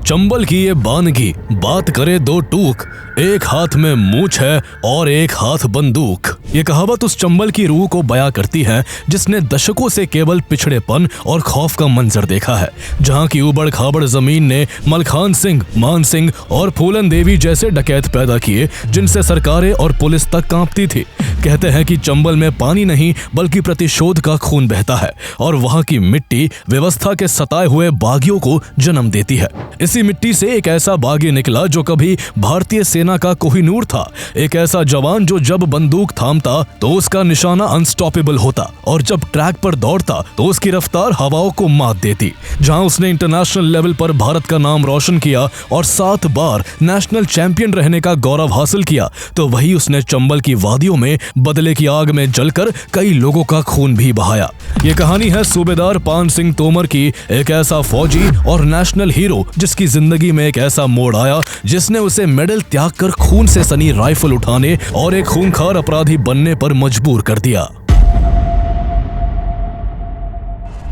चंबल की ये बानगी बात करे दो टूक, एक हाथ में मूंछ है और एक हाथ बंदूक। ये कहावत उस चंबल की रूह को बयां करती है जिसने दशकों से केवल पिछड़ेपन और खौफ का मंजर देखा है, जहां की उबड़ खाबड़ जमीन ने मलखान सिंह, मान सिंह और फूलन देवी जैसे डकैत पैदा किए जिनसे सरकारें और पुलिस तक कांपती थी। कहते हैं कि चंबल में पानी नहीं बल्कि प्रतिशोध का खून बहता है और वहां की मिट्टी व्यवस्था के सताए हुए बागियों को जन्म देती है। इसी मिट्टी से एक ऐसा बागी निकला जो कभी भारतीय सेना का कोहिनूर था, एक ऐसा जवान जो जब बंदूक थामता तो उसका निशाना अनस्टॉपेबल होता और जब ट्रैक पर दौड़ता तो उसकी रफ्तार हवाओं को मात देती। जहां उसने इंटरनेशनल लेवल पर भारत का नाम रोशन किया और 7 बार नेशनल चैंपियन रहने का गौरव हासिल किया, तो वही उसने चंबल की वादियों में बदले की आग में जलकर कई लोगों का खून भी बहाया। ये कहानी है सूबेदार पान सिंह तोमर की, एक ऐसा फौजी और नेशनल हीरो जिसकी जिंदगी में एक ऐसा मोड़ आया जिसने उसे मेडल त्याग कर खून से सनी राइफल उठाने और एक खूंखार अपराधी बनने पर मजबूर कर दिया।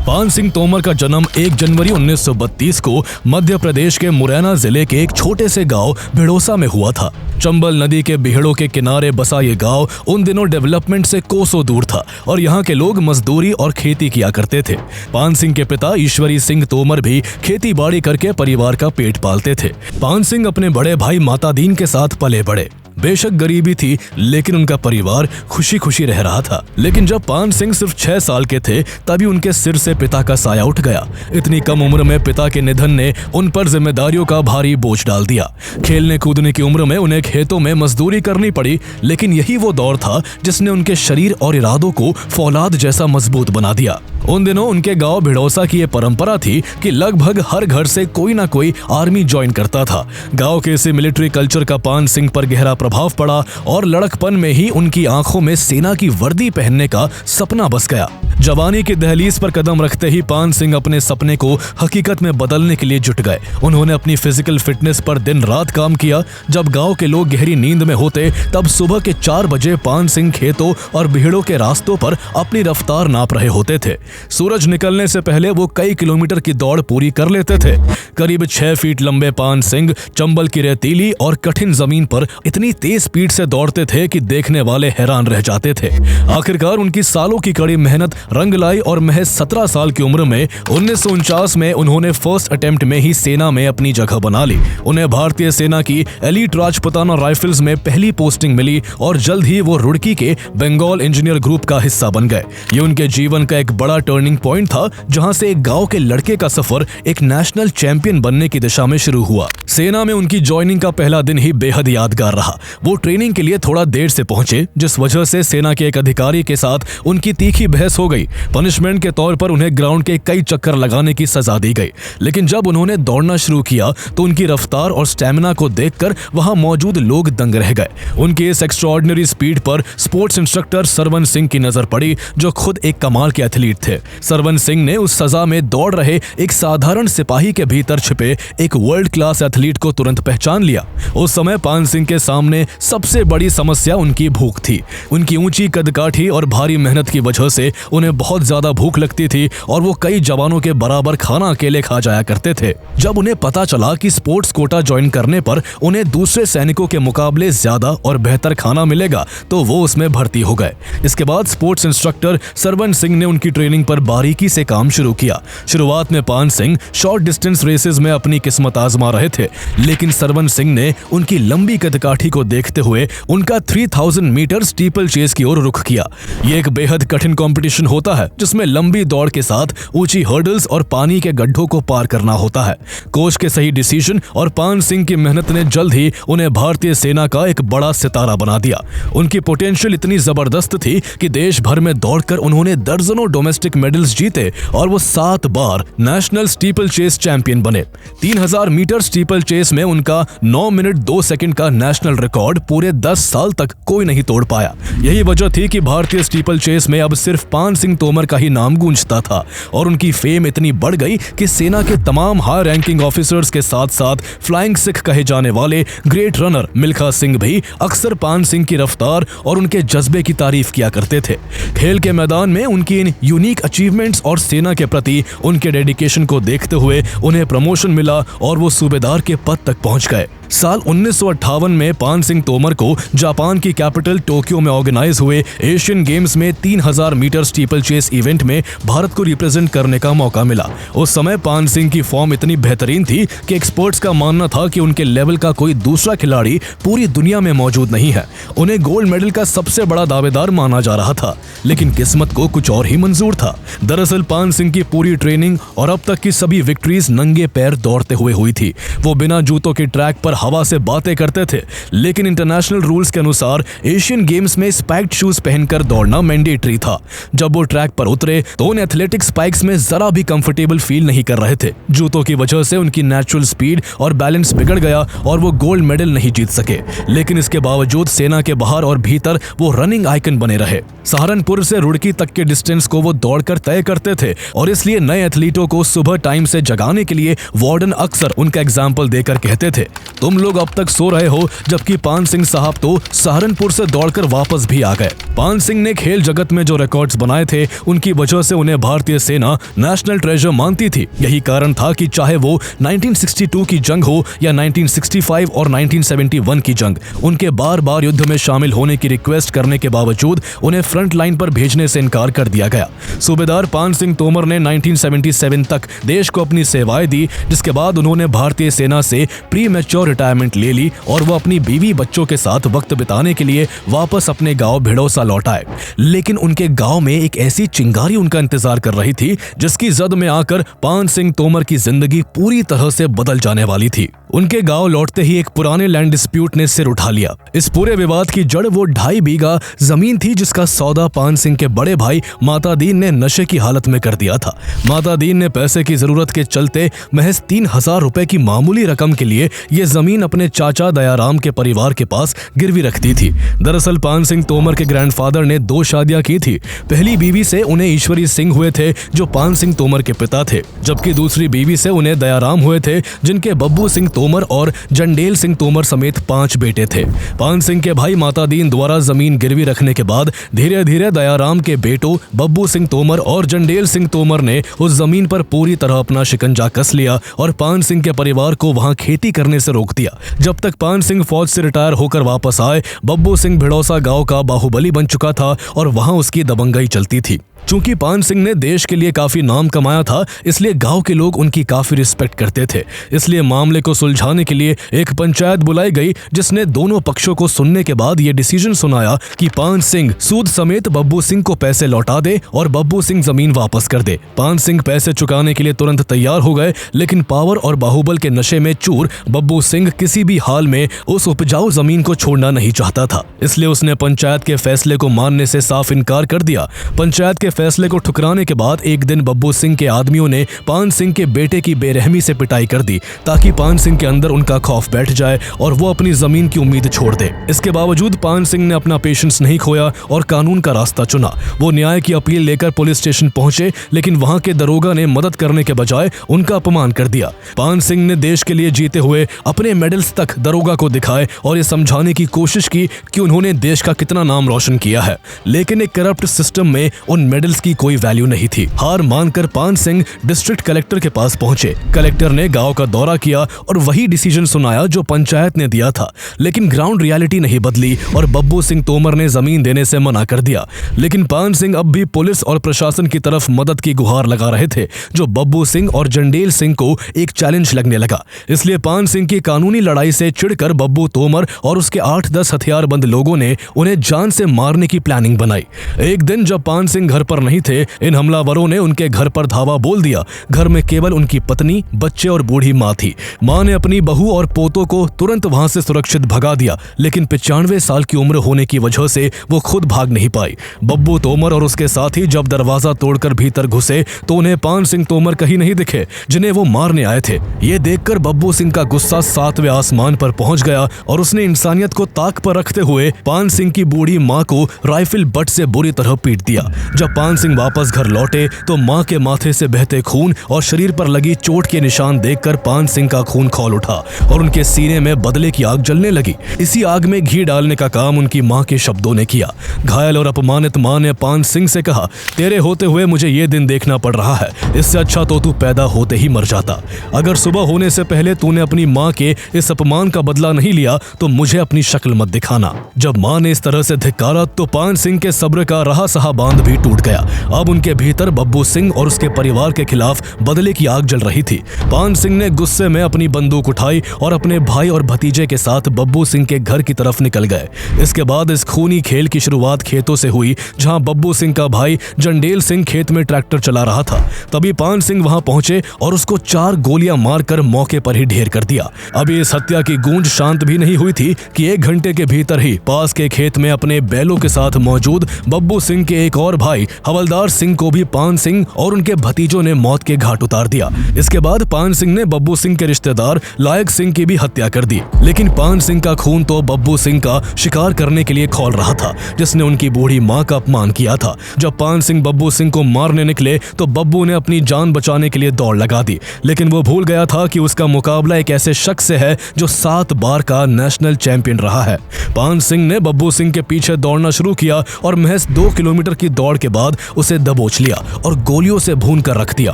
पान सिंह तोमर का जन्म 1 जनवरी 1932 को मध्य प्रदेश के मुरैना जिले के एक छोटे से गांव भिड़ोसा में हुआ था। चंबल नदी के बिहड़ों के किनारे बसा ये गांव उन दिनों डेवलपमेंट से कोसों दूर था और यहाँ के लोग मजदूरी और खेती किया करते थे। पान सिंह के पिता ईश्वरी सिंह तोमर भी खेती बाड़ी करके परिवार का पेट पालते थे। पान सिंह अपने बड़े भाई माता दीन के साथ पले बड़े। बेशक गरीबी थी लेकिन उनका परिवार खुशी खुशी रह रहा था। लेकिन जब पान सिंह सिर्फ 6 साल के थे तभी उनके सिर से पिता का साया उठ गया। इतनी कम उम्र में पिता के निधन ने उन पर जिम्मेदारियों का भारी बोझ डाल दिया। खेलने कूदने की उम्र में उन्हें खेतों में मजदूरी करनी पड़ी, लेकिन यही वो दौर था जिसने उनके शरीर और इरादों को फौलाद जैसा मजबूत बना दिया। उन दिनों उनके गांव भिड़ोसा की ये परंपरा थी कि लगभग हर घर से कोई ना कोई आर्मी ज्वाइन करता था। गांव के इसी मिलिट्री कल्चर का पान सिंह पर गहरा प्रभाव पड़ा और लड़कपन में ही उनकी आंखों में सेना की वर्दी पहनने का सपना बस गया। जवानी की दहलीज पर कदम रखते ही पान सिंह अपने सपने को हकीकत में बदलने के लिए जुट गए। उन्होंने अपनी फिजिकल फिटनेस पर दिन रात काम किया। जब गांव के लोग गहरी नींद में होते तब सुबह के 4 बजे पान सिंह खेतों और बिहड़ों के रास्तों पर अपनी रफ्तार नाप रहे होते थे। सूरज निकलने से पहले वो कई किलोमीटर की दौड़ पूरी कर लेते थे। करीब 6 फीट लंबे पान सिंह चंबल की रेतीली और कठिन जमीन पर इतनी तेज स्पीड से दौड़ते थे कि देखने वाले हैरान रह जाते थे। आखिरकार उनकी सालों की कड़ी मेहनत रंग लाई और महज 17 साल की उम्र में 1949 में उन्होंने फर्स्ट अटेम्प्ट में ही सेना में अपनी जगह बना ली। उन्हें भारतीय सेना की एलीट राजपुताना राइफल्स में पहली पोस्टिंग मिली और जल्द ही वो रुड़की के बंगाल इंजीनियर ग्रुप का हिस्सा बन गए। ये उनके जीवन का एक बड़ा टर्निंग पॉइंट था, जहां से एक गांव के लड़के का सफर एक नेशनल चैंपियन बनने की दिशा में शुरू हुआ। सेना में उनकी ज्वाइनिंग का पहला दिन ही बेहद यादगार रहा। वो ट्रेनिंग के लिए थोड़ा देर से पहुंचे, जिस वजह से सेना के एक अधिकारी के साथ उनकी तीखी बहस हो गई। पनिशमेंट के तौर पर उन्हें ग्राउंड के कई चक्कर लगाने की सजा दी गई। लेकिन जब उन्होंने दौड़ना शुरू किया तो उनकी रफ्तार और स्टैमिना को देखकर वहां मौजूद लोग दंग रह गए। उनकी इस एक्स्ट्राऑर्डिनरी स्पीड पर स्पोर्ट्स इंस्ट्रक्टर सरवन सिंह की नजर पड़ी, जो खुद एक कमाल के एथलीट थे। सरवन सिंह ने उस सजा में दौड़ रहे एक साधारण सिपाही के भीतर छिपे एक वर्ल्ड क्लास एथलीट को तुरंत पहचान लिया। उस समय पान सिंह के सामने सबसे बड़ी समस्या उनकी भूख थी। उनकी ऊंची कदकाठी और भारी मेहनत की वजह से उन्हें बहुत ज्यादा भूख लगती थी और वो कई जवानों के बराबर खाना अकेले खा जाया करते थे। जब उन्हें पता चला कि स्पोर्ट्स कोटा ज्वाइन करने पर उन्हें दूसरे सैनिकों के मुकाबले ज्यादा और बेहतर खाना मिलेगा तो वो उसमें भर्ती हो गए। इसके बाद स्पोर्ट्स इंस्ट्रक्टर सरवन सिंह ने उनकी ट्रेनिंग पर बारीकी से काम शुरू किया। शुरुआत में पान सिंह शॉर्ट डिस्टेंस रेसेस में अपनी किस्मत आजमा रहे थे, लेकिन सरवन सिंह ने उनकी लंबी कदकाठी को देखते हुए उनका 3000 मीटर स्टीपल चेस की ओर रुख किया। ये एक बेहद कठिन कंपटीशन होता है जिसमें लंबी दौड़ के साथ ऊंची हर्डल्स और पानी के गड्ढों को पार करना होता है। कोच के सही डिसीजन और पान सिंह की मेहनत ने जल्द ही उन्हें भारतीय सेना का एक बड़ा सितारा बना दिया। उनकी पोटेंशियल इतनी जबरदस्त थी कि देश भर में दौड़कर उन्होंने दर्जनों डोमेस्टिक मेडल्स जीते और वो 7 बार नेशनल स्टीपल चेस चैंपियन बने। 3000 मीटर स्टीपल चेस में उनका 9 मिनट 2 सेकंड का नेशनल रिकॉर्ड पूरे 10 साल तक कोई नहीं तोड़ पाया। यही वजह थी कि भारतीय स्टीपल चेस में अब सिर्फ पान सिंह तोमर का ही नाम गूंजता था और उनकी फेम इतनी बढ़ गई कि सेना के तमाम हाई रैंकिंग ऑफिसर्स के साथ साथ फ्लाइंग सिख कहे जाने वाले ग्रेट रनर मिल्खा सिंह भी अक्सर पान सिंह की रफ्तार और उनके जज्बे की तारीफ किया करते थे। खेल के मैदान में उनकी इन यूनिक अचीवमेंट्स और सेना के प्रति उनके डेडिकेशन को देखते हुए उन्हें प्रमोशन मिला और वो सूबेदार के पद तक पहुंच गए। साल 1958 में पान सिंह तोमर को जापान की कैपिटल टोक्यो में ऑर्गेनाइज हुए एशियन गेम्स में 3000 मीटर स्टीपल चेस इवेंट में भारत को रिप्रेजेंट करने का मौका मिला। उस समय पान सिंह की फॉर्म इतनी बेहतरीन थी कि एक्सपर्ट्स का मानना था कि उनके लेवल का कोई दूसरा खिलाड़ी पूरी दुनिया में मौजूद नहीं है। उन्हें गोल्ड मेडल का सबसे बड़ा दावेदार माना जा रहा था, लेकिन किस्मत को कुछ और ही मंजूर था। दरअसल पान सिंह की पूरी ट्रेनिंग और अब तक की सभी विक्ट्रीज नंगे पैर दौड़ते हुए हुई थी। वो बिना जूतों के ट्रैक पर हवा से बातें करते थे, लेकिन इंटरनेशनल रूल्स के अनुसार एशियन गेम्स में स्पाइक्ड शूज पहनकर दौड़ना मैंडेटरी था। जब वो ट्रैक पर उतरे तो उन एथलेटिक स्पाइक्स में जरा भी कंफर्टेबल फील नहीं कर रहे थे। जूतों की वजह से उनकी नेचुरल स्पीड और बैलेंस बिगड़ गया और वो गोल्ड मेडल नहीं जीत सके, लेकिन इसके बावजूद सेना के बाहर और भीतर वो रनिंग आइकन बने रहे। सहारनपुर से रुड़की तक के डिस्टेंस को वो दौड़कर तय करते थे और इसलिए नए एथलीटों को सुबह टाइम से जगाने के लिए वार्डन अक्सर उनका एग्जाम्पल देकर कहते थे, तुम लोग अब तक सो रहे हो, जबकि पान सिंह साहब तो सहारनपुर से दौड़कर वापस भी आ गए। पान सिंह ने खेल जगत में जो रिकॉर्ड्स बनाए थे उनकी वजह से उन्हें भारतीय सेना नेशनल ट्रेजर मानती थी। यही कारण था कि चाहे वो 1962 की जंग हो या 1965 और 1971 की जंग, उनके बार बार युद्ध में शामिल होने की रिक्वेस्ट करने के बावजूद उन्हें फ्रंट लाइन पर भेजने से इनकार कर दिया गया। सूबेदार पान सिंह तोमर ने 1977 तक देश को अपनी सेवाएं दी, जिसके बाद उन्होंने भारतीय सेना से प्री मैच्योर रिटायरमेंट ले ली और वो अपनी बीवी बच्चों के साथ वक्त बिताने के लिए वापस अपने गांव भिड़ौसा लौट आए। लेकिन उनके गांव में एक ऐसी चिंगारी उनका इंतजार कर रही थी जिसकी जद में आकर पान सिंह तोमर की जिंदगी पूरी तरह से बदल जाने वाली थी। उनके गांव लौटते ही एक पुराने लैंड डिस्प्यूट ने सिर उठा लिया। इस पूरे विवाद की जड़ वो 2.5 बीघा जमीन थी जिसका सौदा पान सिंह के बड़े भाई माता दीन ने नशे की हालत में कर दिया था। माता दीन ने पैसे की जरूरत के चलते महज 3000 रुपए की मामूली रकम के लिए ये जमीन अपने चाचा दयाराम के परिवार के पास गिरवी रख दी थी। दरअसल पान सिंह तोमर के ग्रैंडफादर ने 2 शादियां की थी। पहली बीवी से उन्हें ईश्वरी सिंह हुए थे जो पान सिंह तोमर के पिता थे, जबकि दूसरी बीवी से उन्हें दयाराम हुए थे जिनके बब्बू सिंह तोमर और जंडेल सिंह तोमर समेत 5 बेटे थे। पान सिंह के भाई माता दीन द्वारा जमीन गिरवी रखने के बाद धीरे धीरे दयाराम के बेटों बब्बू सिंह तोमर और जंडेल सिंह तोमर ने उस जमीन पर पूरी तरह अपना शिकंजा कस लिया और पान सिंह के परिवार को वहां खेती करने से रोक दिया। जब तक पान सिंह फौज से रिटायर होकर वापस आए, बब्बू सिंह भिड़ौसा गांव का बाहुबली बन चुका था और वहां उसकी दबंगई चलती थी। चूंकि पान सिंह ने देश के लिए काफी नाम कमाया था, इसलिए गांव के लोग उनकी काफी रिस्पेक्ट करते थे। इसलिए मामले को सुलझाने के लिए एक पंचायत बुलाई गई जिसने दोनों पक्षों को सुनने के बाद ये डिसीजन सुनाया कि पान सिंह सूद समेत बब्बू सिंह को पैसे लौटा दे और बब्बू सिंह जमीन वापस कर दे। पान सिंह पैसे चुकाने के लिए तुरंत तैयार हो गए, लेकिन पावर और बाहुबल के नशे में चूर बब्बू सिंह किसी भी हाल में उस उपजाऊ जमीन को छोड़ना नहीं चाहता था। इसलिए उसने पंचायत के फैसले को मानने से साफ इनकार कर दिया। पंचायत के फैसले को ठुकराने के बाद एक दिन बब्बू सिंह के आदमियों ने पान सिंह के बेटे की बेरहमी से पिटाई कर दी ताकि पान सिंह के अंदर उनका खौफ बैठ जाए और वो अपनी जमीन की उम्मीद छोड़ दे। इसके बावजूद पान सिंह ने अपना पेशेंस नहीं खोया और कानून का रास्ता चुना। वो न्याय की अपील लेकर पुलिस स्टेशन पहुंचे, लेकिन वहां के दरोगा ने मदद करने के बजाय उनका अपमान कर दिया। पान सिंह ने देश के लिए जीते हुए अपने मेडल्स तक दरोगा को दिखाए और ये समझाने की कोशिश की कि उन्होंने देश का कितना नाम रोशन किया है, लेकिन एक करप्ट सिस्टम में उन मेडल्स की कोई वैल्यू नहीं थी। हार मानकर पान सिंह डिस्ट्रिक्ट कलेक्टर के पास पहुंचे। कलेक्टर ने गांव का दौरा किया और वही डिसीजन सुनाया जो पंचायत ने दिया था, लेकिन ग्राउंड रियलिटी नहीं बदली और बब्बू सिंह तोमर ने जमीन देने से मना कर दिया। लेकिन पान सिंह अब भी पुलिस और प्रशासन की तरफ मदद की गुहार लगा रहे थे, जो बब्बू सिंह और जंडेल सिंह को एक चैलेंज लगने लगा। इसलिए पान सिंह की कानूनी लड़ाई से चिढ़कर बब्बू तोमर और उसके 8-10 हथियारबंद लोगों ने उन्हें जान से मारने की प्लानिंग बनाई। एक दिन जब पान सिंह घर पर नहीं थे, इन हमलावरों ने उनके घर पर धावा बोल दिया। घर में केवल उनकी पत्नी, बच्चे और बूढ़ी माँ थी। माँ ने अपनी बहू और पोतों को तुरंत वहां से सुरक्षित भगा दिया, लेकिन 95 साल की उम्र होने की वजह से वो खुद भाग नहीं पाई। बब्बू तोमर और उसके साथी जब दरवाजा तोड़कर भीतर घुसे तो उन्हें पान सिंह तोमर कहीं नहीं दिखे, जिन्हें वो मारने आए थे। ये देखकर बब्बू सिंह का गुस्सा 7वें आसमान पर पहुंच गया और उसने इंसानियत को ताक पर रखते हुए पान सिंह की बूढ़ी माँ को राइफल बट से बुरी तरह पीट दिया। जब पान सिंह वापस घर लौटे तो माँ के माथे से बहते खून और शरीर पर लगी चोट के निशान देखकर पान सिंह का खून खौल उठा और उनके सीने में बदले की आग जलने लगी। इसी आग में घी डालने का काम उनकी माँ के शब्दों ने किया। घायल और अपमानित माँ ने पान सिंह से कहा, तेरे होते हुए मुझे ये दिन देखना पड़ रहा है, इससे अच्छा तो तू पैदा होते ही मर जाता। अगर सुबह होने से पहले तूने अपनी माँ के इस अपमान का बदला नहीं लिया तो मुझे अपनी शक्ल मत दिखाना। जब माँ ने इस तरह से धिक्कारा तो पान सिंह के सब्र का रहा सहा बांध भी टूट गया। अब उनके भीतर बब्बू सिंह और उसके परिवार के खिलाफ बदले की आग जल रही थी। पान सिंह ने गुस्से में अपनी बंदूक उठाई और अपने भाई और भतीजे के साथ बब्बू सिंह के घर की तरफ निकल गए। इसके बाद इस खूनी खेल की शुरुआत खेतों से हुई, जहां बब्बू सिंह का भाई जंडेल सिंह खेत में ट्रैक्टर चला रहा था। तभी पान सिंह वहां पहुंचे और उसको 4 गोलियां मारकर मौके पर ही ढेर कर दिया। अभी इस हत्या की गूंज शांत भी नहीं हुई थी कि 1 घंटे के भीतर ही पास के खेत में अपने बैलों के साथ मौजूद बब्बू सिंह के एक और भाई हवलदार सिंह को भी पान सिंह और उनके भतीजों ने मौत के घाट उतार दिया। इसके बाद पान सिंह ने बब्बू सिंह के रिश्तेदार लायक सिंह की भी हत्या कर दी। लेकिन पान सिंह का खून तो बब्बू सिंह का शिकार करने के लिए खौल रहा था, जिसने उनकी बूढ़ी माँ का अपमान किया था। जब पान सिंह बब्बू सिंह को मारने निकले तो बब्बू ने अपनी जान बचाने के लिए दौड़ लगा दी, लेकिन वो भूल गया था कि उसका मुकाबला एक ऐसे शख्स से है जो 7 बार का नेशनल चैंपियन रहा है। पान सिंह ने बब्बू सिंह के पीछे दौड़ना शुरू किया और महज 2 किलोमीटर की दौड़ के बाद उसे दबोच लिया और गोलियों से भून कर रख दिया।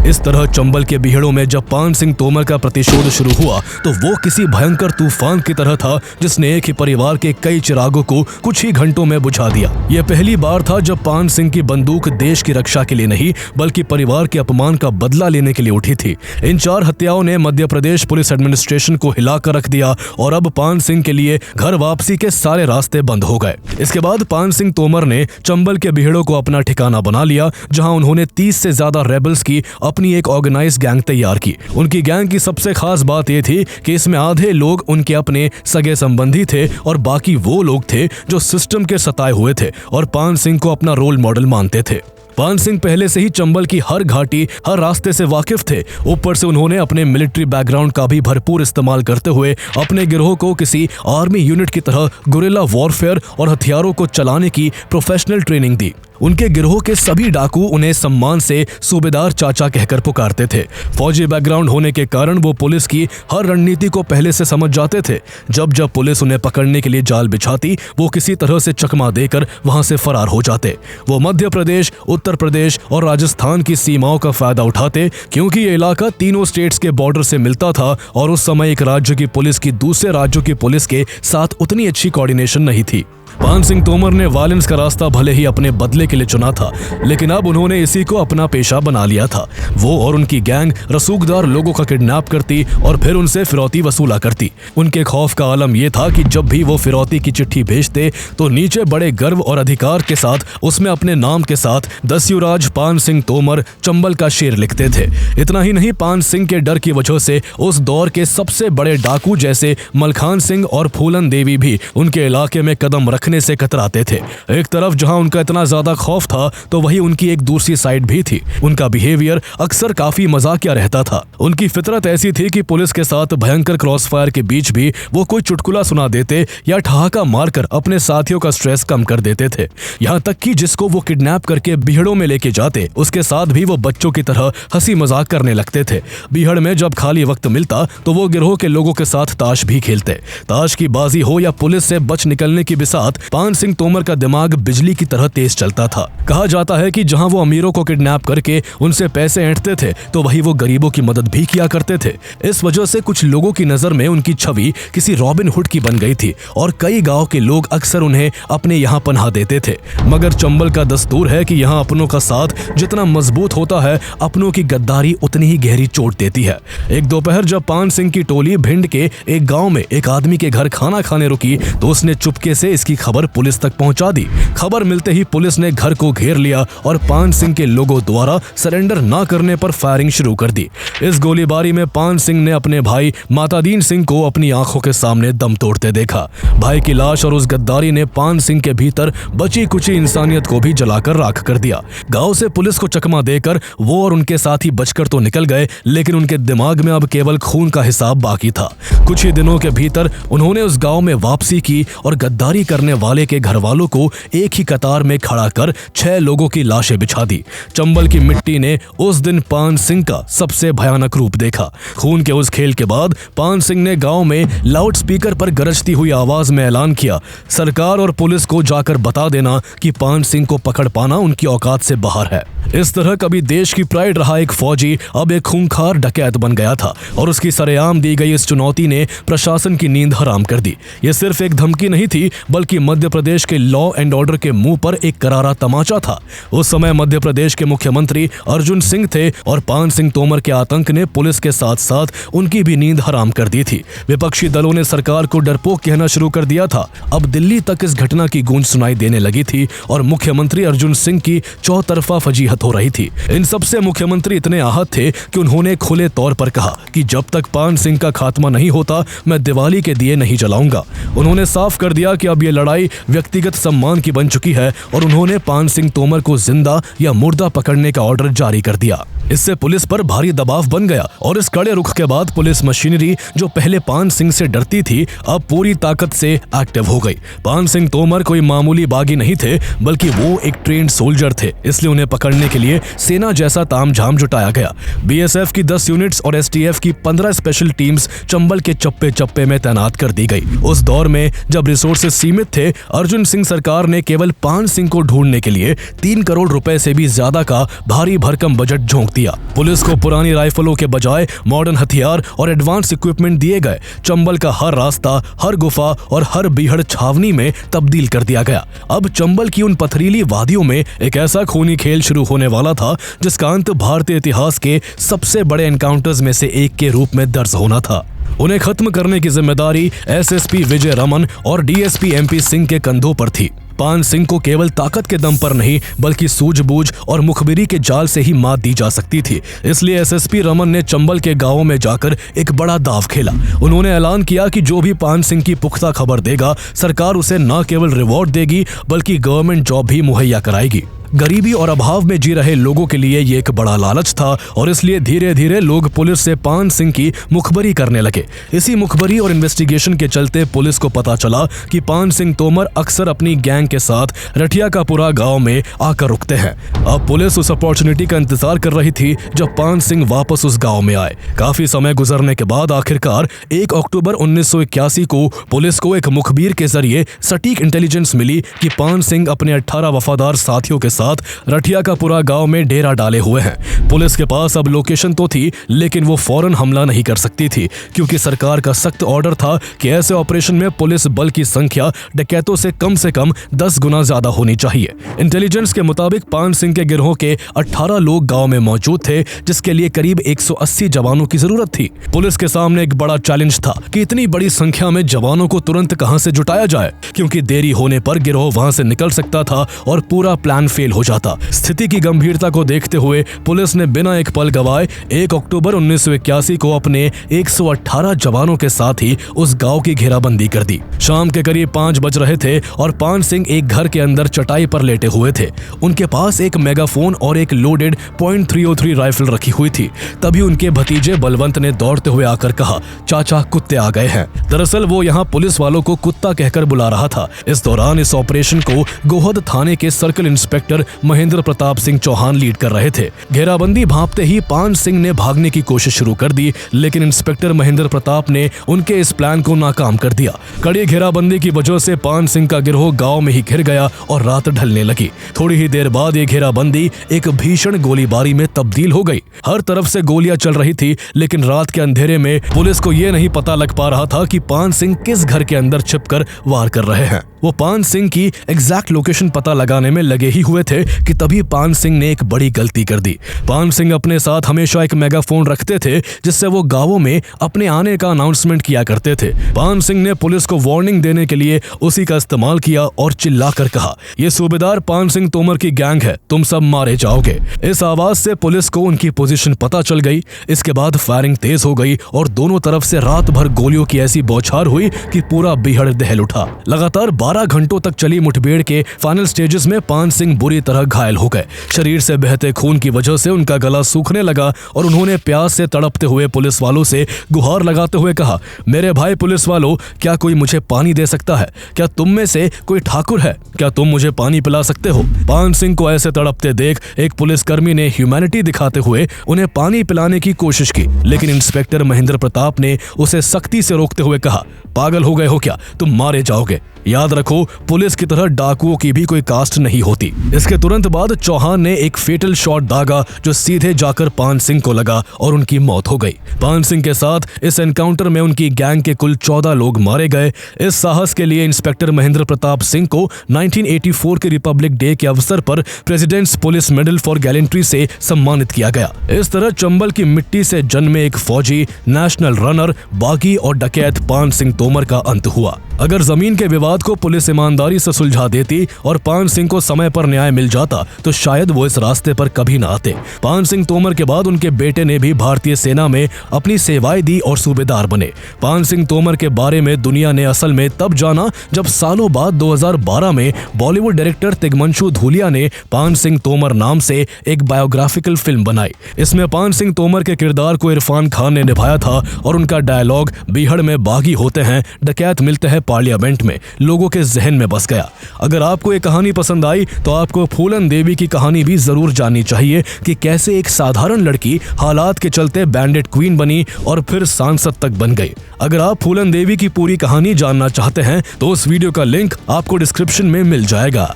इस तरह चंबल के बिहेड़ों में जब पान सिंह तोमर का प्रतिशोध शुरू हुआ तो वो किसी भयंकर तूफान की तरह था, जिसने एक ही परिवार के कई चिरागों को कुछ ही घंटों में बुझा दिया। यह पहली बार था जब पान सिंह की बंदूक देश की रक्षा के लिए नहीं बल्कि परिवार के अपमान का बदला लेने के लिए उठी थी। इन 4 हत्याओं ने मध्य प्रदेश पुलिस एडमिनिस्ट्रेशन को हिलाकर रख दिया और अब पान सिंह के लिए घर वापसी के सारे रास्ते बंद हो गए। इसके बाद पान सिंह तोमर ने चंबल के बिहेड़ों को अपना ठिकाना बना लिया, जहां उन्होंने 30 से ज्यादा रेबल्स की अपनी एक ऑर्गेनाइज्ड गैंग तैयार की। उनकी गैंग की सबसे खास बात यह थी कि इसमें आधे लोग उनके अपने सगे संबंधी थे और बाकी वो लोग थे जो सिस्टम के सताए हुए थे और पान सिंह को अपना रोल मॉडल मानते थे। पान सिंह पहले से ही चंबल की हर घाटी, हर रास्ते से वाकिफ थे। ऊपर से उन्होंने अपने मिलिट्री बैकग्राउंड का भी भरपूर इस्तेमाल करते हुए अपने गिरोह को किसी आर्मी यूनिट की तरह गुरिल्ला वॉरफेयर और हथियारों को चलाने की प्रोफेशनल ट्रेनिंग दी। उनके गिरोह के सभी डाकू उन्हें सम्मान से सूबेदार चाचा कहकर पुकारते थे। फौजी बैकग्राउंड होने के कारण वो पुलिस की हर रणनीति को पहले से समझ जाते थे। जब जब पुलिस उन्हें पकड़ने के लिए जाल बिछाती, वो किसी तरह से चकमा देकर वहां से फरार हो जाते। वो मध्य प्रदेश, उत्तर प्रदेश और राजस्थान की सीमाओं का फायदा उठाते, क्योंकि ये इलाका तीनों स्टेट्स के बॉर्डर से मिलता था और उस समय एक राज्य की पुलिस की दूसरे राज्यों की पुलिस के साथ उतनी अच्छी कोऑर्डिनेशन नहीं थी। पान सिंह तोमर ने वायलेंस का रास्ता भले ही अपने बदले के लिए चुना था, लेकिन अब उन्होंने इसी को अपना पेशा बना लिया था। वो और उनकी गैंग रसूखदार लोगों का किडनैप करती और फिर उनसे फिरौती वसूला करती। उनके खौफ का आलम यह था कि जब भी वो फिरौती की चिट्ठी भेजते तो नीचे बड़े गर्व और अधिकार के साथ उसमें अपने नाम के साथ दस्युराज पान सिंह तोमर चंबल का शेर लिखते थे। इतना ही नहीं, पान सिंह के डर की वजह से उस दौर के सबसे बड़े डाकू जैसे मलखान सिंह और फूलन देवी भी उनके इलाके में कदम रखने से कतराते थे। एक तरफ जहां उनका इतना ज्यादा खौफ था तो वहीं उनकी एक दूसरी साइड भी थी। उनका बिहेवियर अक्सर काफी मजाकिया रहता था। उनकी फितरत ऐसी थी कि पुलिस के साथ भयंकर क्रॉसफायर के बीच भी वो कोई चुटकुला सुना देते या ठहाका मारकर अपने साथियों का स्ट्रेस कम कर देते थे। यहाँ तक कि जिसको वो किडनैप करके बिहड़ों में लेके जाते, उसके साथ भी वो बच्चों की तरह हंसी मजाक करने लगते थे। बिहड़ में जब खाली वक्त मिलता तो वो गिरोह के लोगों के साथ ताश भी खेलते। ताश की बाजी हो या पुलिस से बच निकलने की बिसात, पान सिंह तोमर का दिमाग बिजली की तरह तेज चलता था। कहा जाता है कि जहां वो अमीरों को किडनैप करके उनसे पैसे ऐंठते थे तो वहीं वो गरीबों की मदद भी किया करते थे। इस वजह से कुछ लोगों की नजर में उनकी छवि किसी रॉबिन हुड की बन गई थी और कई गांव के लोग अक्सर उन्हें अपने यहाँ पनाह देते थे। मगर चंबल का दस्तूर है कि यहाँ अपनों का साथ जितना मजबूत होता है, अपनों की गद्दारी उतनी ही गहरी चोट देती है। एक दोपहर जब पान सिंह की टोली भिंड के एक गाँव में एक आदमी के घर खाना खाने रुकी तो उसने चुपके से इसकी खबर पुलिस तक पहुंचा दी। खबर मिलते ही पुलिस ने घर को घेर लिया और पान सिंह के लोगों द्वारा सरेंडर न करने पर फायरिंग शुरू कर दी। इस गोलीबारी में पान सिंह ने अपने भाई मातादीन सिंह को अपनी आंखों के सामने दम तोड़ते देखा। भाई की लाश और उस गद्दारी ने पान सिंह के भीतर बची कुची इंसानियत को भी जलाकर राख कर दिया। गांव से पुलिस को चकमा देकर वो और उनके साथी बचकर तो निकल गए, लेकिन उनके दिमाग में अब केवल खून का हिसाब बाकी था। कुछ ही दिनों के भीतर उन्होंने उस गांव में वापसी की और गद्दारी करने वाले के घर वालों को एक ही कतार में खड़ा कर 6 लोगों की लाशें बिछा दी। चंबल की मिट्टी ने उस दिन पान सिंह का सबसे भयानक रूप देखा। खून के उस खेल के बाद पान सिंह ने गांव में लाउड स्पीकर पर गरजती हुई आवाज में ऐलान किया, सरकार और पुलिस को जाकर बता देना कि पान सिंह को पकड़ पाना उनकी औकात से बाहर है। इस तरह कभी देश की प्राइड रहा एक फौजी अब एक खूंखार डकैत बन गया था और उसकी सरेआम दी गई इस चुनौती ने प्रशासन की नींद हराम कर दी। ये सिर्फ एक धमकी नहीं थी, बल्कि मध्य प्रदेश के लॉ एंड ऑर्डर के मुंह पर एक करारा तमाचा था। उस समय मध्य प्रदेश के मुख्यमंत्री अर्जुन सिंह थे और पान सिंह तोमर के आतंक ने पुलिस के साथ साथ उनकी भी नींद हराम कर दी थी। विपक्षी दलों ने सरकार को डरपोक कहना शुरू कर दिया था। अब दिल्ली तक इस घटना की गूंज सुनाई देने लगी थी और मुख्यमंत्री अर्जुन सिंह की चौतरफा फजीहत हो रही थी। इन सबसे मुख्यमंत्री इतने आहत थे कि उन्होंने खुले तौर पर कहा कि जब तक पान सिंह का खात्मा नहीं होता मैं दिवाली के दिए नहीं जलाऊंगा। उन्होंने साफ कर दिया कि अब ये लड़ाई व्यक्तिगत सम्मान की बन चुकी है और उन्होंने पान सिंह तोमर को जिंदा या मुर्दा पकड़ने का ऑर्डर जारी कर दिया। इससे पुलिस पर भारी दबाव बन गया और इस कड़े रुख के बाद पुलिस मशीनरी जो पहले पान सिंह से डरती थी अब पूरी ताकत से एक्टिव हो गई। पान सिंह तोमर कोई मामूली बागी नहीं थे, बल्कि वो एक ट्रेंड सोल्जर थे, इसलिए उन्हें पकड़ने के लिए सेना जैसा तामझाम जुटाया गया। बीएसएफ की 10 यूनिट्स और एसटीएफ की 15 स्पेशल टीम्स चंबल के चप्पे चप्पे में तैनात कर दी गई। उस दौर में जब रिसोर्सेज सीमित थे, अर्जुन सिंह सरकार ने केवल पान सिंह को ढूंढने के लिए 3 करोड़ रुपए से भी ज्यादा का भारी भरकम बजट झोंक दिया। पुलिस को पुरानी राइफलों के बजाय मॉडर्न हथियार और एडवांस इक्विपमेंट दिए गए। चंबल का हर रास्ता, हर गुफा और हर बीहड़ छावनी में तब्दील कर दिया गया। अब चंबल की उन पथरीली वादियों में एक ऐसा खूनी खेल शुरू होने वाला था जिसका अंत भारतीय इतिहास के सबसे बड़े एनकाउंटर्स में से एक के रूप में दर्ज होना था। उन्हें खत्म करने की जिम्मेदारी एसएसपी विजय रमन और डीएसपी एमपी सिंह के कंधों पर थी। पान सिंह को केवल ताकत के दम पर नहीं, बल्कि सूझबूझ और मुखबिरी के जाल से ही मात दी जा सकती थी। इसलिए एसएसपी रमन ने चंबल के गांवों में जाकर एक बड़ा दाव खेला। उन्होंने ऐलान किया कि जो भी पान सिंह की पुख्ता खबर देगा, सरकार उसे न केवल रिवॉर्ड देगी बल्कि गवर्नमेंट जॉब भी मुहैया कराएगी। गरीबी और अभाव में जी रहे लोगों के लिए ये एक बड़ा लालच था और इसलिए धीरे धीरे लोग पुलिस से पान सिंह की मुखबरी करने लगे। इसी मुखबरी और इन्वेस्टिगेशन के चलते पुलिस को पता चला कि पान सिंह तोमर अक्सर अपनी गैंग के साथ रठिया का पूरा गांव में आकर रुकते हैं। अब पुलिस उस अपॉर्चुनिटी का इंतजार कर रही थी जब पान सिंह वापस उस गाँव में आए। काफी समय गुजरने के बाद आखिरकार 1 अक्टूबर 1981 को पुलिस को एक मुखबिर के जरिए सटीक इंटेलिजेंस मिली कि पान सिंह अपने 18 वफादार साथियों के रठिया का पूरा गांव में डेरा डाले हुए हैं। पुलिस के पास अब लोकेशन तो थी, लेकिन वो फौरन हमला नहीं कर सकती थी क्योंकि सरकार का सख्त ऑर्डर था कि ऐसे ऑपरेशन में पुलिस बल की संख्या डकैतों से कम 10 गुना ज्यादा होनी चाहिए। इंटेलिजेंस के मुताबिक पान सिंह के गिरोह के 18 लोग गांव में मौजूद थे, जिसके लिए करीब 180 जवानों की जरूरत थी। पुलिस के सामने एक बड़ा चैलेंज था कि इतनी बड़ी संख्या में जवानों को तुरंत कहां से जुटाया जाए, क्योंकि देरी होने पर गिरोह वहां से निकल सकता था और पूरा प्लान फेल हो जाता। स्थिति की गंभीरता को देखते हुए पुलिस ने बिना एक पल गवाए 1 अक्टूबर 1981 को अपने 118 जवानों के साथ ही उस गांव की घेराबंदी कर दी। शाम के करीब 5 बज रहे थे और पान सिंह एक घर के अंदर चटाई पर लेटे हुए थे। उनके पास एक मेगाफोन और एक लोडेड .303 राइफल रखी हुई थी। तभी उनके भतीजे बलवंत ने दौड़ते हुए आकर कहा, चाचा कुत्ते आ गए हैं। दरअसल वो यहाँ पुलिस वालों को कुत्ता कहकर बुला रहा था। इस दौरान इस ऑपरेशन को गोहद थाने के circle inspector Mahendra Pratap Singh Chauhan lead कर रहे थे। घेराबंदी भांपते ही पान सिंह ने भागने की कोशिश शुरू कर दी, लेकिन इंस्पेक्टर महेंद्र प्रताप ने उनके इस प्लान को नाकाम कर दिया। कड़ी घेराबंदी की वजह से पान सिंह का गिरोह गांव में ही घिर गया और रात ढलने लगी। थोड़ी ही देर बाद ये घेराबंदी एक भीषण गोलीबारी में तब्दील हो गई। हर तरफ से गोलियां चल रही थी, लेकिन रात के अंधेरे में पुलिस को ये नहीं पता लग पा रहा था कि पान सिंह किस घर के अंदर छिपकर वार कर रहे हैं। वो पान सिंह की एग्जैक्ट लोकेशन पता लगाने में लगे ही हुए थे कि तभी पान सिंह ने एक बड़ी गलती कर दी। पान सिंह अपने साथ हमेशा एक मेगाफोन रखते थे जिससे वो गांवों में अपने आने का अनाउंसमेंट किया करते थे। पान सिंह ने पुलिस को वार्निंग देने के लिए उसी का इस्तेमाल किया और चिल्लाकर कहा, ये सूबेदार पान सिंह तोमर की गैंग है, तुम सब मारे जाओगे। इस आवाज से पुलिस को उनकी पोजीशन पता चल गई। इसके बाद फायरिंग तेज हो गई और दोनों तरफ से रात भर गोलियों की ऐसी बौछार हुई कि पूरा बीहड़ दहल उठा। लगातार 12 घंटों तक चली मुठभेड़ के फाइनल स्टेजेस में पान सिंह बुरी तरह घायल हो गए। शरीर से बहते खून की वजह से उनका गला सूखने लगा और उन्होंने प्यास से तड़पते हुए पुलिस वालों से गुहार लगाते हुए कहा, मेरे भाई पुलिस वालों, क्या कोई मुझे पानी दे सकता है? क्या तुम में से कोई ठाकुर है? क्या तुम मुझे पानी पिला सकते हो? पान सिंह को ऐसे तड़पते देख एक पुलिसकर्मी ने ह्यूमैनिटी दिखाते हुए उन्हें पानी पिलाने की कोशिश की, लेकिन इंस्पेक्टर महेंद्र प्रताप ने उसे सख्ती से रोकते हुए कहा, पागल हो गए हो क्या? तुम मारे जाओगे। याद रखो, पुलिस की तरह डाकुओं की भी कोई कास्ट नहीं होती। इसके तुरंत बाद चौहान ने एक फेटल शॉट दागा जो सीधे जाकर पान सिंह को लगा और उनकी मौत हो गई। पान सिंह के साथ इस एनकाउंटर में उनकी गैंग के कुल 14 लोग मारे गए। इस साहस के लिए इंस्पेक्टर महेंद्र प्रताप सिंह को 1984 के रिपब्लिक डे के अवसर पर presidents police medal for gallantry से सम्मानित किया गया। इस तरह चंबल की मिट्टी से जन्मे एक फौजी, नेशनल रनर, बागी और डकैत पान सिंह तोमर का अंत हुआ। अगर जमीन के विवाद को पुलिस ईमानदारी से सुलझा देती और पान सिंह को समय पर न्याय मिल जाता तो शायद वो इस रास्ते पर कभी न आते। पान सिंह तोमर के बाद उनके बेटे ने भी भारतीय सेना में अपनी सेवाएं दी और सूबेदार बने। पान सिंह तोमर के बारे में दुनिया ने असल में तब जाना जब सालों बाद 2012 में बॉलीवुड डायरेक्टर तिग्मांशु धूलिया ने पान सिंह तोमर नाम से एक बायोग्राफिकल फिल्म बनाई। इसमें पान सिंह तोमर के किरदार को इरफान खान ने निभाया था और उनका डायलॉग बीहड़ में बागी होते हैं, डकैत मिलते हैं पार्लियामेंट में लोगों के जहन में बस गया। अगर आपको ये कहानी पसंद आई तो आपको फूलन देवी की कहानी भी जरूर जाननी चाहिए कि कैसे एक साधारण लड़की हालात के चलते बैंडेड क्वीन बनी और फिर सांसद तक बन गई। अगर आप फूलन देवी की पूरी कहानी जानना चाहते हैं तो उस वीडियो का लिंक आपको डिस्क्रिप्शन में मिल जाएगा।